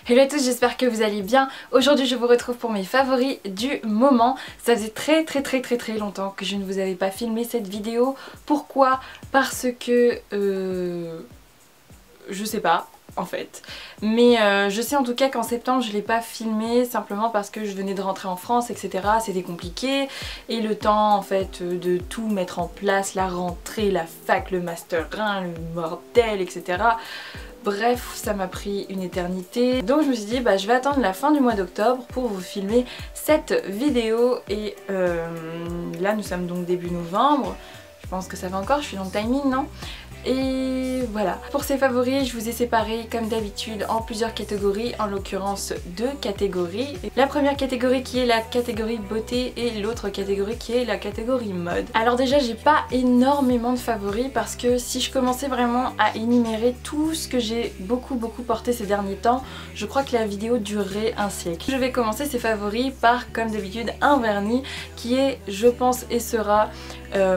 Hello à tous, j'espère que vous allez bien. Aujourd'hui je vous retrouve pour mes favoris du moment. Ça faisait très longtemps que je ne vous avais pas filmé cette vidéo. Pourquoi? Parce que je sais pas en fait. Mais je sais en tout cas qu'en septembre je l'ai pas filmé simplement parce que je venais de rentrer en France, etc. C'était compliqué et le temps en fait de tout mettre en place, la rentrée, la fac, le master 1, le bordel, etc. Bref, ça m'a pris une éternité. Donc je me suis dit bah je vais attendre la fin du mois d'octobre pour vous filmer cette vidéo. Et là nous sommes donc début novembre. Je pense que ça va encore, je suis dans le timing, non? Et voilà, pour ces favoris, je vous ai séparé comme d'habitude en plusieurs catégories, en l'occurrence deux catégories. La première catégorie qui est la catégorie beauté et l'autre catégorie qui est la catégorie mode. Alors déjà, j'ai pas énormément de favoris parce que si je commençais vraiment à énumérer tout ce que j'ai beaucoup porté ces derniers temps, je crois que la vidéo durerait un siècle. Je vais commencer ces favoris par, comme d'habitude, un vernis qui est, je pense, et sera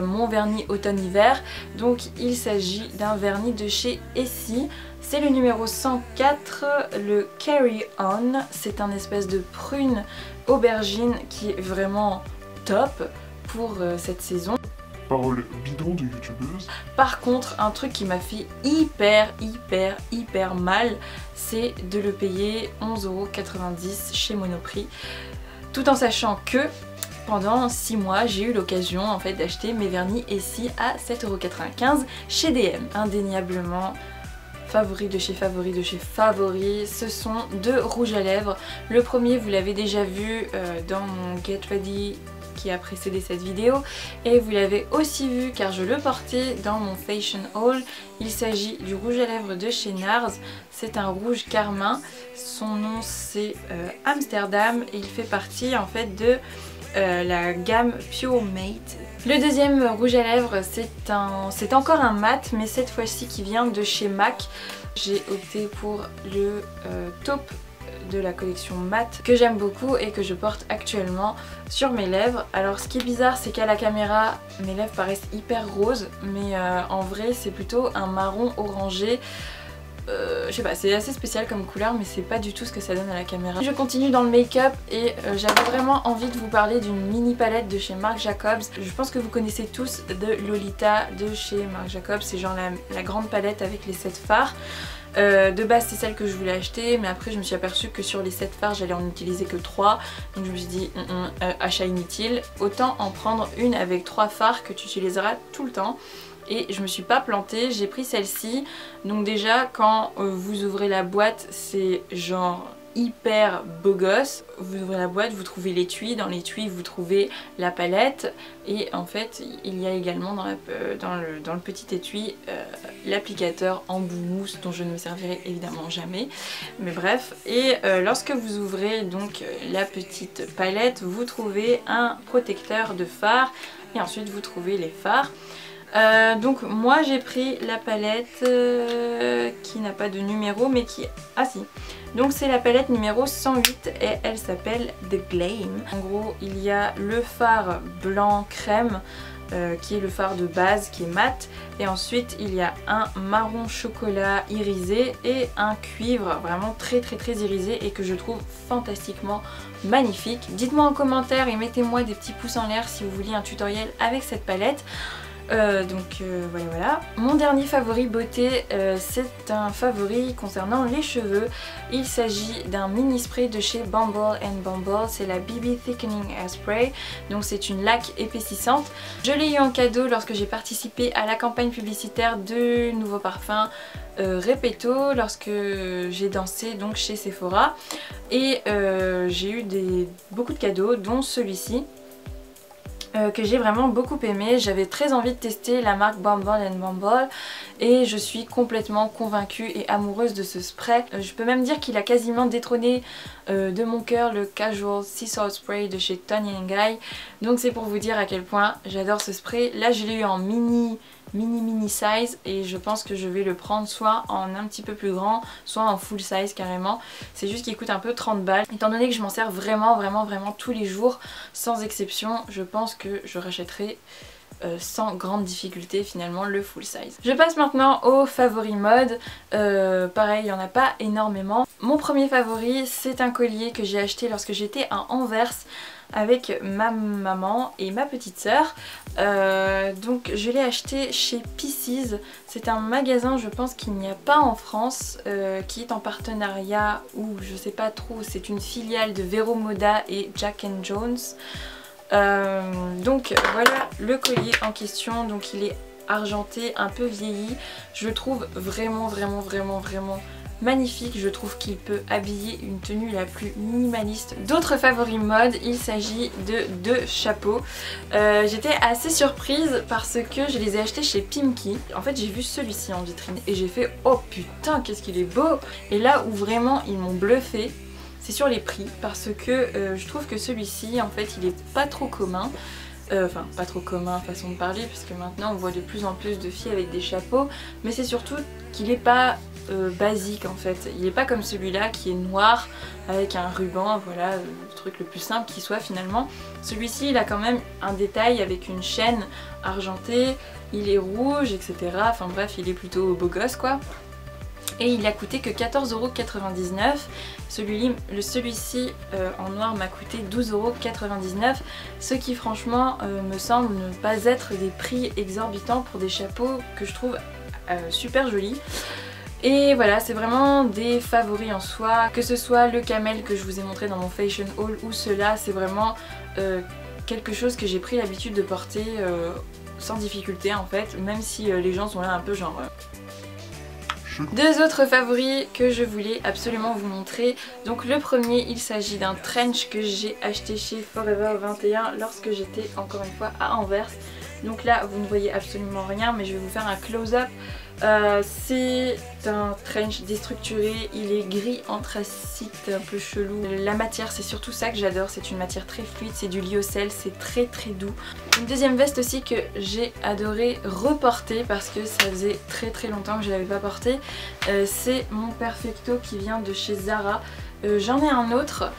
mon vernis automne-hiver. Donc il s'agit d'un vernis de chez Essie. C'est le numéro 104, le Carry On. C'est un espèce de prune aubergine qui est vraiment top pour cette saison. Parole bidon de youtubeuse. Par contre, un truc qui m'a fait hyper mal, c'est de le payer 11,90 € chez Monoprix. Tout en sachant que pendant 6 mois, j'ai eu l'occasion en fait d'acheter mes vernis Essie à 7,95 € chez DM. Indéniablement, favoris de chez favoris, ce sont deux rouges à lèvres. Le premier, vous l'avez déjà vu dans mon Get Ready qui a précédé cette vidéo, et vous l'avez aussi vu car je le portais dans mon fashion haul. Il s'agit du rouge à lèvres de chez NARS. C'est un rouge carmin, son nom c'est Amsterdam et il fait partie en fait de la gamme Pure Mate. Le deuxième rouge à lèvres, c'est encore un mat, mais cette fois-ci qui vient de chez MAC. J'ai opté pour le taupe de la collection mat que j'aime beaucoup et que je porte actuellement sur mes lèvres. Alors ce qui est bizarre, c'est qu'à la caméra mes lèvres paraissent hyper roses, mais en vrai c'est plutôt un marron orangé. Je sais pas, c'est assez spécial comme couleur, mais c'est pas du tout ce que ça donne à la caméra. Je continue dans le make-up et j'avais vraiment envie de vous parler d'une mini palette de chez Marc Jacobs. Je pense que vous connaissez tous de Lolita de chez Marc Jacobs. C'est genre la grande palette avec les 7 fards. De base c'est celle que je voulais acheter, mais après je me suis aperçue que sur les 7 fards j'allais en utiliser que 3. Donc je me suis dit achat inutile, autant en prendre une avec 3 fards que tu utiliseras tout le temps. Et je me suis pas plantée, j'ai pris celle-ci. Donc déjà quand vous ouvrez la boîte, c'est genre hyper beau gosse. Vous ouvrez la boîte, vous trouvez l'étui, dans l'étui vous trouvez la palette, et en fait il y a également dans le petit étui l'applicateur embout mousse dont je ne me servirai évidemment jamais, mais bref. Et lorsque vous ouvrez donc la petite palette, vous trouvez un protecteur de fard et ensuite vous trouvez les fards. Donc moi j'ai pris la palette qui n'a pas de numéro mais qui... Ah si. Donc c'est la palette numéro 108 et elle s'appelle The Gleam. En gros il y a le fard blanc crème qui est le fard de base qui est mat, et ensuite il y a un marron chocolat irisé et un cuivre vraiment très irisé et que je trouve fantastiquement magnifique. Dites-moi en commentaire et mettez-moi des petits pouces en l'air si vous voulez un tutoriel avec cette palette. Voilà. Mon dernier favori beauté, c'est un favori concernant les cheveux. Il s'agit d'un mini spray de chez Bumble & Bumble. C'est la BB Thickening Hairspray. Donc c'est une laque épaississante. Je l'ai eu en cadeau lorsque j'ai participé à la campagne publicitaire de nouveaux parfums Repetto, lorsque j'ai dansé donc chez Sephora. Et j'ai eu beaucoup de cadeaux, dont celui-ci. Que j'ai vraiment beaucoup aimé. J'avais très envie de tester la marque Bumble & Bumble et je suis complètement convaincue et amoureuse de ce spray. Je peux même dire qu'il a quasiment détrôné de mon cœur le Casual Sea Salt Spray de chez Toni & Guy. Donc c'est pour vous dire à quel point j'adore ce spray. Là je l'ai eu en mini size et je pense que je vais le prendre soit en un petit peu plus grand, soit en full size carrément. C'est juste qu'il coûte un peu 30 balles. Étant donné que je m'en sers vraiment tous les jours sans exception, je pense que je rachèterai sans grande difficulté finalement le full size. Je passe maintenant aux favoris mode. Pareil, il n'y en a pas énormément. Mon premier favori, c'est un collier que j'ai acheté lorsque j'étais à Anvers avec ma maman et ma petite sœur. Donc je l'ai acheté chez Pieces. C'est un magasin, je pense qu'il n'y a pas en France, qui est en partenariat, ou je sais pas trop, c'est une filiale de Vero Moda et Jack & Jones. Donc voilà le collier en question. Donc il est argenté, un peu vieilli. Je le trouve vraiment magnifique. Je trouve qu'il peut habiller une tenue la plus minimaliste. D'autres favoris mode, il s'agit de deux chapeaux. J'étais assez surprise parce que je les ai achetés chez Pimki. En fait j'ai vu celui-ci en vitrine et j'ai fait oh putain qu'est-ce qu'il est beau. Et là où vraiment ils m'ont bluffé, c'est sur les prix, parce que je trouve que celui-ci en fait il est pas trop commun. Enfin pas trop commun façon de parler, puisque maintenant on voit de plus en plus de filles avec des chapeaux, mais c'est surtout qu'il est pas basique en fait. Il est pas comme celui-là qui est noir avec un ruban, voilà, le truc le plus simple qui soit finalement. Celui-ci il a quand même un détail avec une chaîne argentée, il est rouge, etc. Enfin bref, il est plutôt beau gosse quoi. Et il a coûté que 14,99€. Celui-ci en noir m'a coûté 12,99€, ce qui franchement me semble ne pas être des prix exorbitants pour des chapeaux que je trouve super jolis. Et voilà, c'est vraiment des favoris en soi, que ce soit le camel que je vous ai montré dans mon fashion haul ou cela, c'est vraiment quelque chose que j'ai pris l'habitude de porter sans difficulté en fait, même si les gens sont là un peu genre... Deux autres favoris que je voulais absolument vous montrer. Donc le premier, il s'agit d'un trench que j'ai acheté chez Forever 21 lorsque j'étais encore une fois à Anvers. Donc là vous ne voyez absolument rien, mais je vais vous faire un close-up. C'est un trench déstructuré, il est gris anthracite, un peu chelou. La matière, c'est surtout ça que j'adore, c'est une matière très fluide, c'est du lyocell, c'est très doux. Une deuxième veste aussi que j'ai adoré reporter parce que ça faisait très longtemps que je l'avais pas porté, c'est mon Perfecto qui vient de chez Zara. J'en ai un autre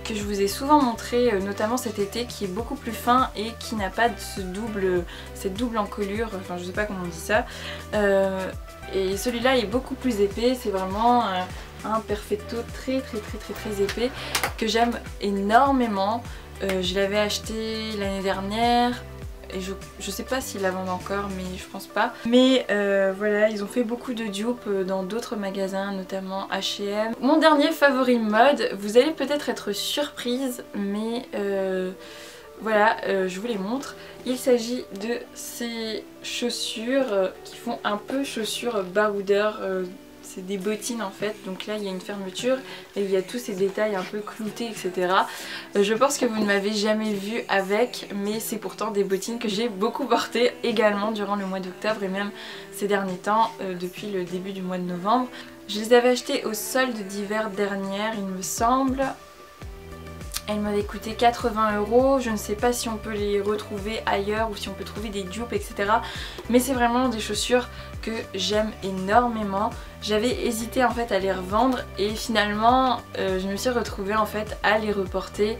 que je vous ai souvent montré, notamment cet été, qui est beaucoup plus fin et qui n'a pas de cette double encolure, enfin je sais pas comment on dit ça. Et celui-là est beaucoup plus épais, c'est vraiment un Perfecto très épais que j'aime énormément. Je l'avais acheté l'année dernière. Et je sais pas s'ils la vendent encore, mais je pense pas. Mais voilà, ils ont fait beaucoup de dupes dans d'autres magasins, notamment H&M. Mon dernier favori mode, vous allez peut-être être surprise, mais voilà, je vous les montre. Il s'agit de ces chaussures qui font un peu chaussures baroudeur. C'est des bottines en fait, donc là il y a une fermeture et il y a tous ces détails un peu cloutés, etc. Je pense que vous ne m'avez jamais vu avec, mais c'est pourtant des bottines que j'ai beaucoup portées également durant le mois d'octobre et même ces derniers temps, depuis le début du mois de novembre. Je les avais achetées au solde d'hiver dernière, il me semble. Elles m'avaient coûté 80€, je ne sais pas si on peut les retrouver ailleurs ou si on peut trouver des dupes, etc. Mais c'est vraiment des chaussures que j'aime énormément. J'avais hésité en fait à les revendre et finalement je me suis retrouvée en fait à les reporter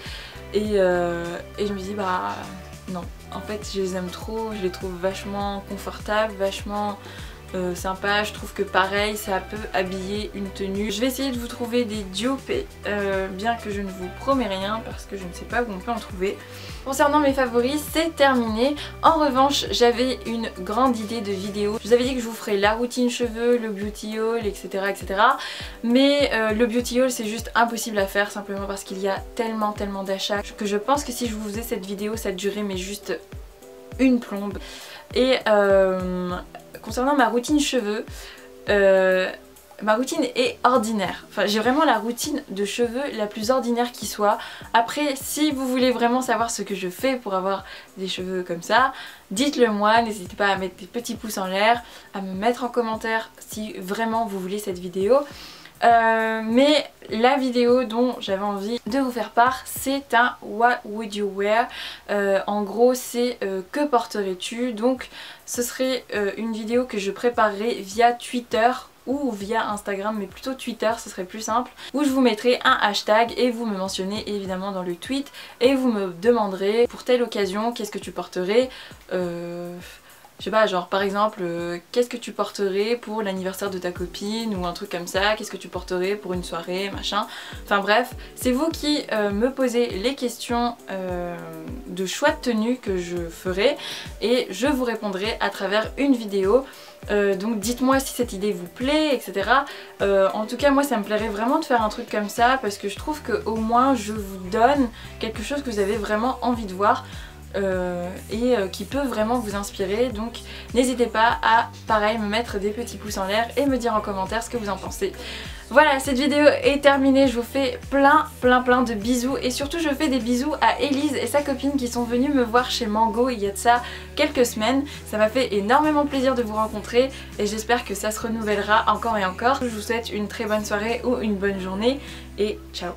et je me dis bah non, en fait je les aime trop, je les trouve vachement confortables, vachement... sympa, je trouve que pareil ça peut habiller une tenue. Je vais essayer de vous trouver des dupes, bien que je ne vous promets rien parce que je ne sais pas où on peut en trouver. Concernant mes favoris, c'est terminé. En revanche, j'avais une grande idée de vidéo. Je vous avais dit que je vous ferais la routine cheveux, le beauty haul, etc. Mais le beauty haul c'est juste impossible à faire simplement parce qu'il y a tellement d'achats que je pense que si je vous faisais cette vidéo ça durait mais juste une plombe. Et concernant ma routine cheveux, ma routine est ordinaire. Enfin, j'ai vraiment la routine de cheveux la plus ordinaire qui soit. Après, si vous voulez vraiment savoir ce que je fais pour avoir des cheveux comme ça, dites-le moi, n'hésitez pas à mettre des petits pouces en l'air, à me mettre en commentaire si vraiment vous voulez cette vidéo. Mais la vidéo dont j'avais envie de vous faire part, c'est un What would you wear. En gros c'est que porterais-tu. Donc ce serait une vidéo que je préparerai via Twitter ou via Instagram, mais plutôt Twitter, ce serait plus simple, où je vous mettrai un hashtag et vous me mentionnez évidemment dans le tweet et vous me demanderez pour telle occasion qu'est-ce que tu porterais. je sais pas, genre par exemple, qu'est-ce que tu porterais pour l'anniversaire de ta copine ou un truc comme ça, qu'est-ce que tu porterais pour une soirée, machin. Enfin bref, c'est vous qui me posez les questions de choix de tenue que je ferai et je vous répondrai à travers une vidéo. Donc dites-moi si cette idée vous plaît, etc. En tout cas moi ça me plairait vraiment de faire un truc comme ça parce que je trouve qu'au moins je vous donne quelque chose que vous avez vraiment envie de voir. Qui peut vraiment vous inspirer, donc n'hésitez pas à pareil me mettre des petits pouces en l'air et me dire en commentaire ce que vous en pensez. Voilà, cette vidéo est terminée, je vous fais plein de bisous et surtout je fais des bisous à Elise et sa copine qui sont venues me voir chez Mango il y a de ça quelques semaines. Ça m'a fait énormément plaisir de vous rencontrer et j'espère que ça se renouvellera encore et encore. Je vous souhaite une très bonne soirée ou une bonne journée et ciao.